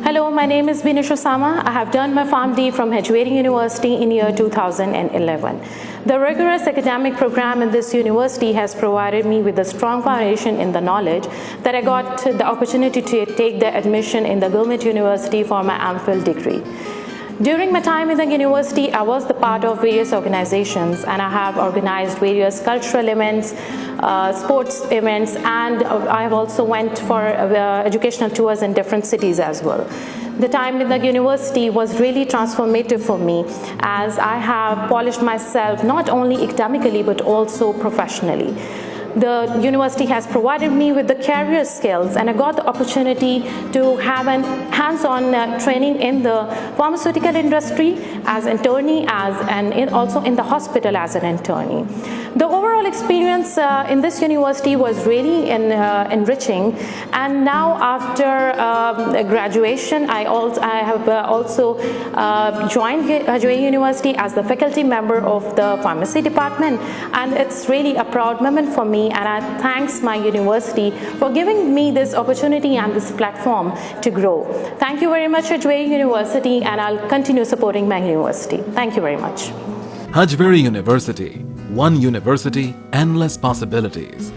Hello, my name is Beenish Usama. I have done my Pharm-D from Hajvery University in year 2011. The rigorous academic program in this university has provided me with a strong foundation in the knowledge that I got the opportunity to take the admission in the Gulberg-lll University for my MPhil degree. During my time in the university, I was the part of various organizations, and I have organized various cultural events, sports events, and I have also went for educational tours in different cities as well. The time in the university was really transformative for me, as I have polished myself not only academically but also professionally. The university has provided me with the career skills, and I got the opportunity to have a hands-on training in the pharmaceutical industry as an internee, and also in the hospital as an internee. The overall experience in this university was really enriching, and now after graduation, I have also joined Hajvery University as the faculty member of the pharmacy department, and it's really a proud moment for me, and I thanks my university for giving me this opportunity and this platform to grow. Thank you very much, Hajvery University, and I'll continue supporting my university. Thank you very much. Hajvery University, one university, endless possibilities.